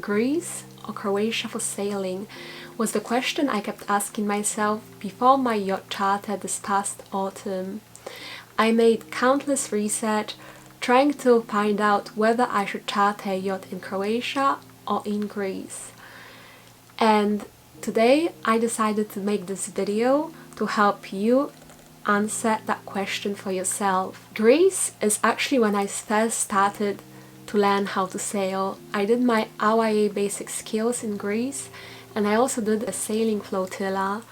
Greece or Croatia for sailing was the question I kept asking myself before my yacht charter this past autumn. I made countless research trying to find out whether I should charter a yacht in Croatia or in Greece. And today I decided to make this video to help you answer that question for yourself. Greece is actually when I first started to learn how to sail. I did my RYA basic skills in Greece, and I also did a sailing flotilla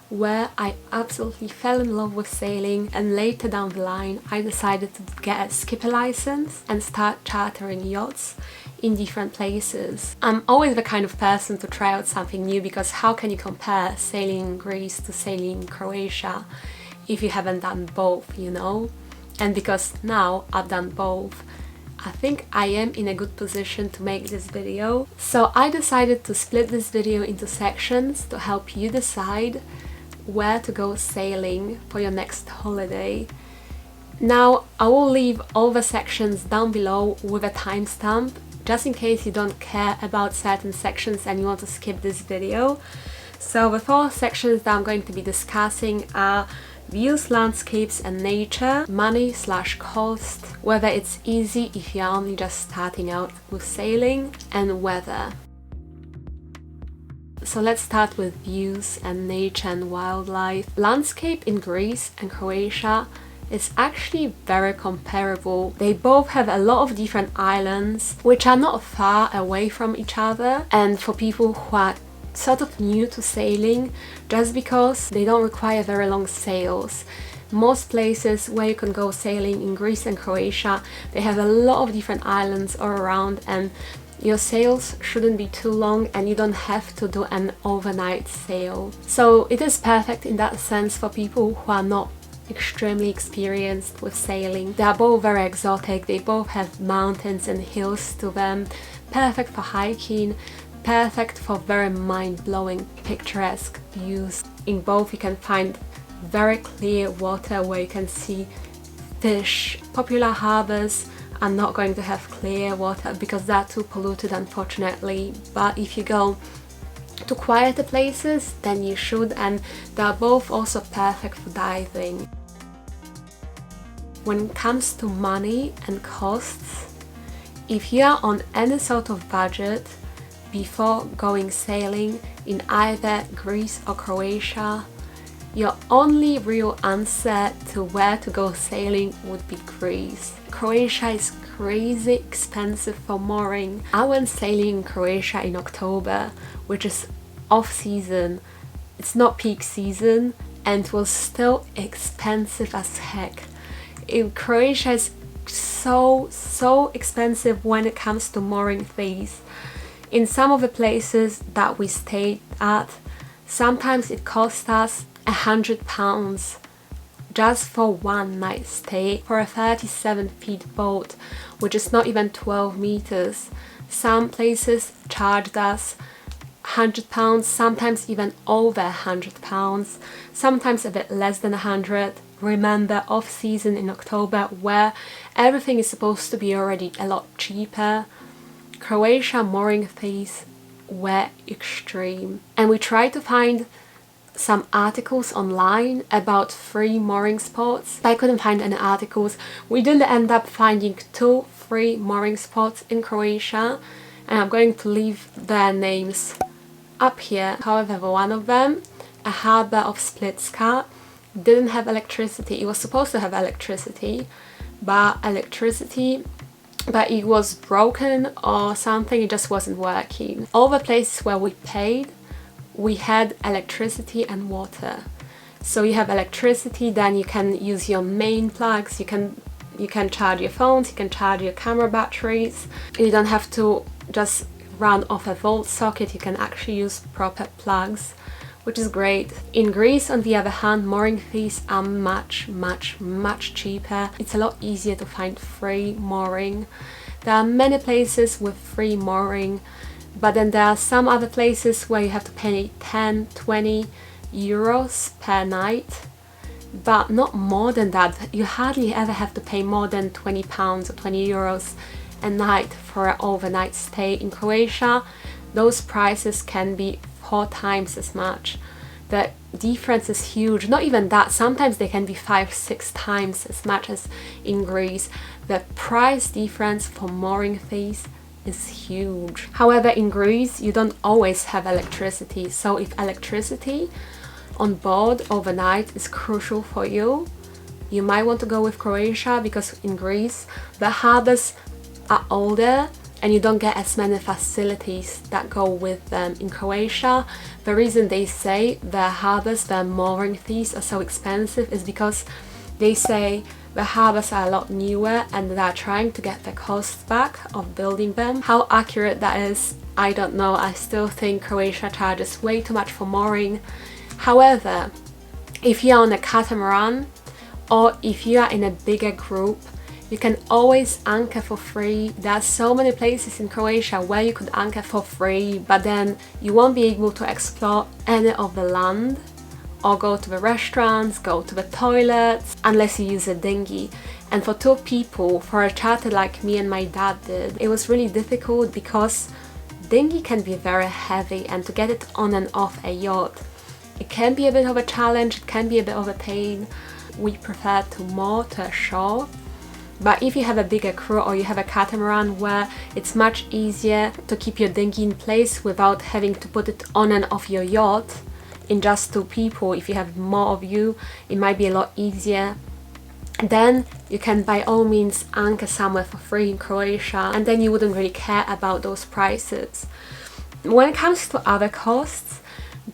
where I absolutely fell in love with sailing, and later down the line I decided to get a skipper license and start chartering yachts in different places. I'm always the kind of person to try out something new, because how can you compare sailing in Greece to sailing in Croatia if you haven't done both, you know? And because now I've done both, I think I am in a good position to make this video. So I decided to split this video into sections to help you decide where to go sailing for your next holiday. Now I will leave all the sections down below with a timestamp, just in case you don't care about certain sections and you want to skip this video. So the 4 sections that I'm going to be discussing are views, landscapes and nature, money/cost, whether it's easy if you're only just starting out with sailing, and weather. So let's start with views and nature and wildlife. Landscape in Greece and Croatia is actually very comparable. They both have a lot of different islands which are not far away from each other, and for people who are sort of new to sailing, just because they don't require very long sails. Most places where you can go sailing in Greece and Croatia, they have a lot of different islands all around, and your sails shouldn't be too long and you don't have to do an overnight sail. So it is perfect in that sense for people who are not extremely experienced with sailing. They are both very exotic, they both have mountains and hills to them, perfect for hiking, perfect for very mind-blowing picturesque views. In both you can find very clear water where you can see fish. Popular harbours are not going to have clear water because they're too polluted, unfortunately, but if you go to quieter places then you should, and they're both also perfect for diving. When it comes to money and costs, if you are on any sort of budget before going sailing in either Greece or Croatia, your only real answer to where to go sailing would be Greece. Croatia is crazy expensive for mooring. I went sailing in Croatia in October, which is off season. It's not peak season, and it was still expensive as heck. In Croatia is so expensive when it comes to mooring fees. In some of the places that we stayed at, sometimes it cost us £100 just for one night stay for a 37-feet boat, which is not even 12 meters. Some places charged us £100, sometimes even over £100, sometimes a bit less than 100. Remember, off season in October, where everything is supposed to be already a lot cheaper. Croatia mooring fees were extreme, and we tried to find some articles online about free mooring spots, but I couldn't find any articles. We did end up finding 2 free mooring spots in Croatia, and I'm going to leave their names up here. However, one of them, a harbour of Splitska, didn't have electricity. It was supposed to have electricity, but it was broken or something, it just wasn't working. All the places where we paid, we had electricity and water. So you have electricity, then you can use your main plugs, you can charge your phones, you can charge your camera batteries. You don't have to just run off a volt socket, you can actually use proper plugs, which is great. In Greece, on the other hand, mooring fees are much cheaper. It's a lot easier to find free mooring. There are many places with free mooring, but then there are some other places where you have to pay 10-20 euros per night, but not more than that. You hardly ever have to pay more than £20 or 20 euros a night for an overnight stay. In Croatia, those prices can be 4 times as much. The difference is huge. Not even that, sometimes they can be 5-6 times as much as in Greece. The price difference for mooring fees is huge. However, in Greece you don't always have electricity, so if electricity on board overnight is crucial for you, you might want to go with Croatia, because in Greece the harbors are older and you don't get as many facilities that go with them. In Croatia, the reason they say the harbors, the mooring fees are so expensive is because they say the harbors are a lot newer and they are trying to get the costs back of building them. How accurate that is, I don't know. I still think Croatia charges way too much for mooring. However, if you are on a catamaran or if you are in a bigger group, you can always anchor for free. There are so many places in Croatia where you could anchor for free, but then you won't be able to explore any of the land or go to the restaurants, go to the toilets, unless you use a dinghy. And for 2 people, for a charter like me and my dad did, it was really difficult because dinghy can be very heavy, and to get it on and off a yacht, it can be a bit of a challenge, it can be a bit of a pain. We prefer to moor to a shore. But if you have a bigger crew or you have a catamaran where it's much easier to keep your dinghy in place without having to put it on and off your yacht in just 2 people, if you have more of you, it might be a lot easier. Then you can by all means anchor somewhere for free in Croatia, and then you wouldn't really care about those prices. When it comes to other costs,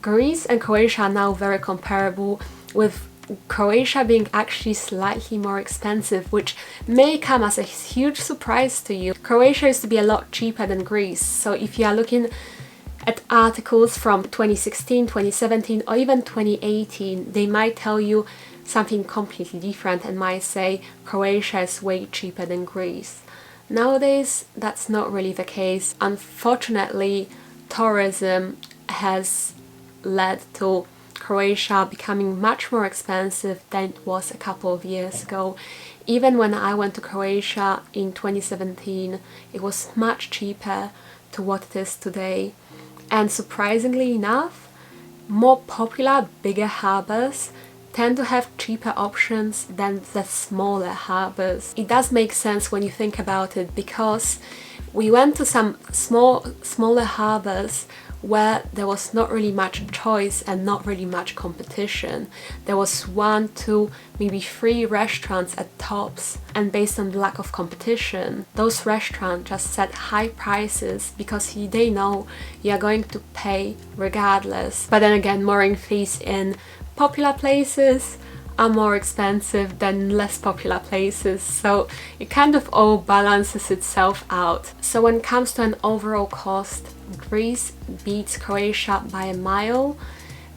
Greece and Croatia are now very comparable, with Croatia being actually slightly more expensive, which may come as a huge surprise to you. Croatia used to be a lot cheaper than Greece, so if you are looking at articles from 2016, 2017 or even 2018, they might tell you something completely different and might say Croatia is way cheaper than Greece. Nowadays, that's not really the case. Unfortunately, tourism has led to Croatia becoming much more expensive than it was a couple of years ago. Even when I went to Croatia in 2017, it was much cheaper to what it is today. And surprisingly enough, more popular, bigger harbors tend to have cheaper options than the smaller harbors. It does make sense when you think about it, because we went to some smaller harbors where there was not really much choice and not really much competition. There was 1, 2, maybe 3 restaurants at tops, and based on the lack of competition, those restaurants just set high prices because they know you are going to pay regardless. But then again, mooring fees in popular places are more expensive than less popular places, so it kind of all balances itself out. So when it comes to an overall cost, Greece beats Croatia by a mile,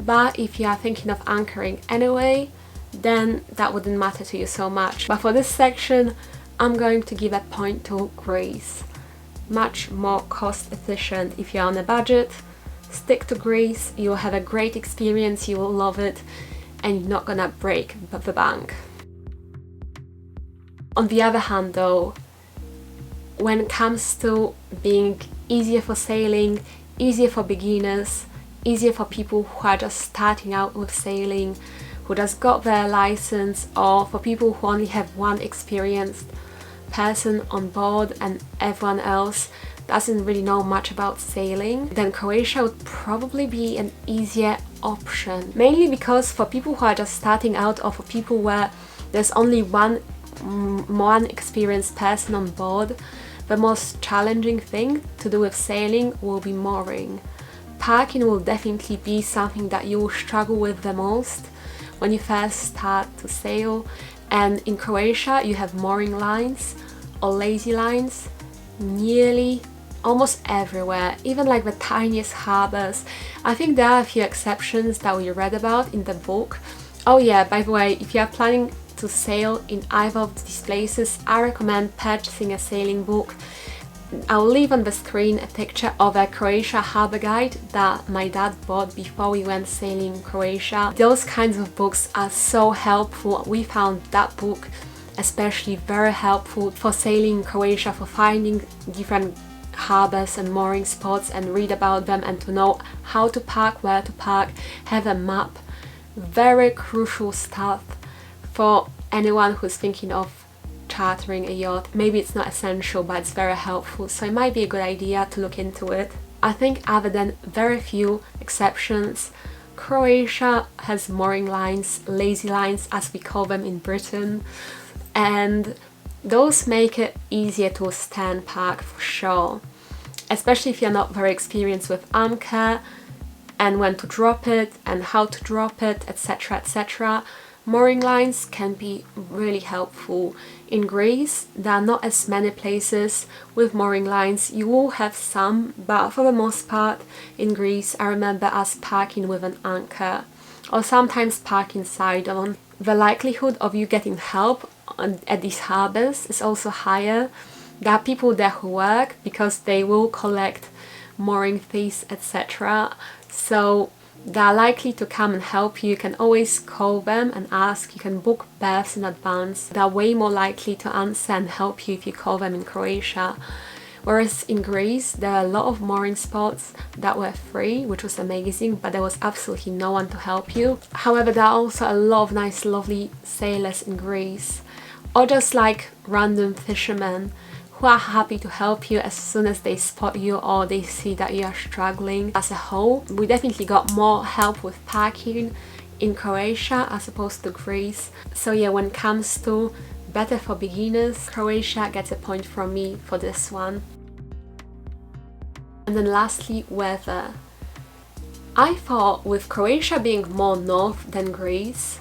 but if you are thinking of anchoring anyway, then that wouldn't matter to you so much. But for this section, I'm going to give a point to Greece. Much more cost efficient. If you're on a budget, stick to Greece, you'll have a great experience, you will love it, and you're not gonna break the bank. On the other hand though, when it comes to being easier for sailing, easier for beginners, easier for people who are just starting out with sailing, who just got their license, or for people who only have one experienced person on board and everyone else doesn't really know much about sailing, then Croatia would probably be an easier option. Mainly because for people who are just starting out, or for people where there's only one experienced person on board, the most challenging thing to do with sailing will be mooring. Parking will definitely be something that you will struggle with the most when you first start to sail, and in Croatia you have mooring lines or lazy lines nearly almost everywhere, even like the tiniest harbors. I think there are a few exceptions that we read about in the book. Oh yeah, by the way, if you are planning to sail in either of these places, I recommend purchasing a sailing book. I'll leave on the screen a picture of a Croatia harbor guide that my dad bought before we went sailing in Croatia. Those kinds of books are so helpful. We found that book especially very helpful for sailing in Croatia, for finding different harbors and mooring spots and read about them and to know how to park, where to park, have a map. Very crucial stuff for anyone who's thinking of chartering a yacht. Maybe it's not essential, but it's very helpful, so it might be a good idea to look into it. I think other than very few exceptions, Croatia has mooring lines, lazy lines as we call them in Britain, and those make it easier to stand park for sure, especially if you're not very experienced with anchor and when to drop it and how to drop it, etc, etc. Mooring lines can be really helpful. In Greece, there are not as many places with mooring lines. You will have some, but for the most part in Greece, I remember us parking with an anchor or sometimes parking side on. The likelihood of you getting help at these harbors is also higher. There are people there who work because they will collect mooring fees, etc. So they are likely to come and help you. You can always call them and ask. You can book berths in advance. They are way more likely to answer and help you if you call them in Croatia. Whereas in Greece, there are a lot of mooring spots that were free, which was amazing, but there was absolutely no one to help you. However, there are also a lot of nice, lovely sailors in Greece, or just like random fishermen who are happy to help you as soon as they spot you or they see that you are struggling. As a whole, we definitely got more help with parking in Croatia as opposed to Greece. So yeah, when it comes to better for beginners, Croatia gets a point from me for this one. And then lastly, weather. I thought with Croatia being more north than Greece,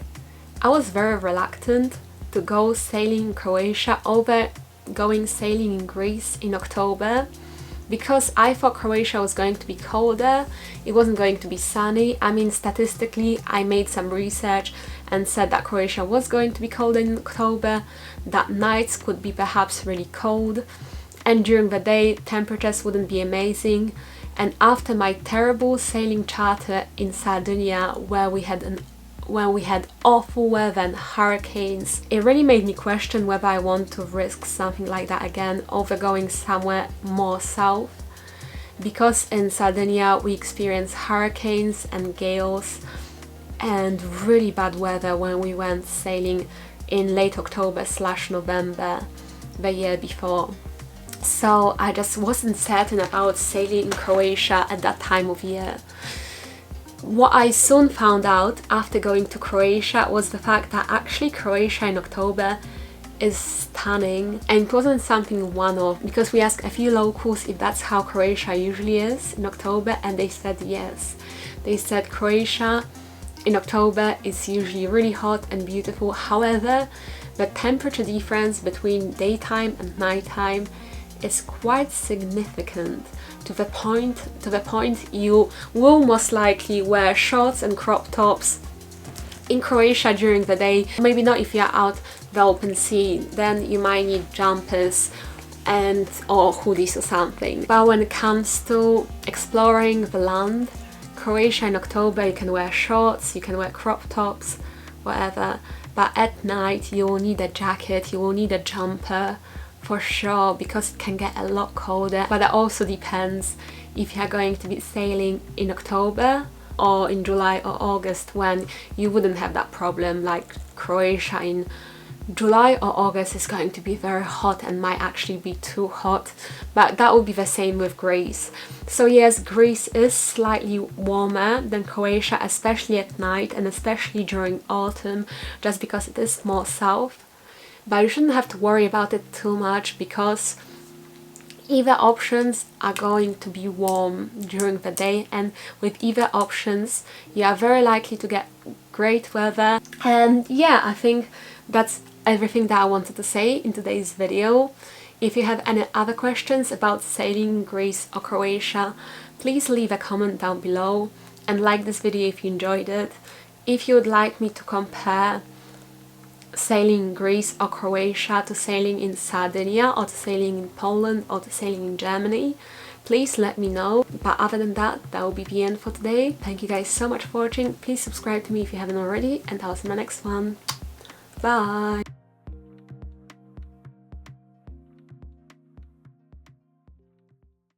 I was very reluctant to go sailing in Croatia over going sailing in Greece in October, because I thought Croatia was going to be colder, it wasn't going to be sunny. I mean, statistically, I made some research and said that Croatia was going to be cold in October, that nights could be perhaps really cold, and during the day temperatures wouldn't be amazing. And after my terrible sailing charter in Sardinia, where we had awful weather and hurricanes, it really made me question whether I want to risk something like that again over going somewhere more south. Because in Sardinia we experienced hurricanes and gales and really bad weather when we went sailing in late October/November the year before. So I just wasn't certain about sailing in Croatia at that time of year. What I soon found out after going to Croatia was the fact that actually Croatia in October is stunning, and it wasn't something one-off, because we asked a few locals if that's how Croatia usually is in October, and they said yes. They said Croatia in October is usually really hot and beautiful. However, the temperature difference between daytime and nighttime is quite significant, to the point you will most likely wear shorts and crop tops in Croatia during the day. Maybe not if you're out the open sea, then you might need jumpers or hoodies or something. But when it comes to exploring the land, Croatia in October, you can wear shorts, you can wear crop tops, whatever, but at night you will need a jacket, you will need a jumper for sure, because it can get a lot colder. But it also depends if you're going to be sailing in October or in July or August, when you wouldn't have that problem. Like Croatia in July or August is going to be very hot and might actually be too hot, but that will be the same with Greece. So yes, Greece is slightly warmer than Croatia, especially at night and especially during autumn, just because it is more south. But you shouldn't have to worry about it too much, because either options are going to be warm during the day, and with either options you are very likely to get great weather. And yeah, I think that's everything that I wanted to say in today's video. If you have any other questions about sailing in Greece or Croatia, please leave a comment down below and like this video if you enjoyed it. If you would like me to compare sailing in Greece or Croatia to sailing in Sardinia, or to sailing in Poland, or to sailing in Germany, please let me know. But other than that, that will be the end for today. Thank you guys so much for watching. Please subscribe to me if you haven't already, and I'll see you in my next one. Bye!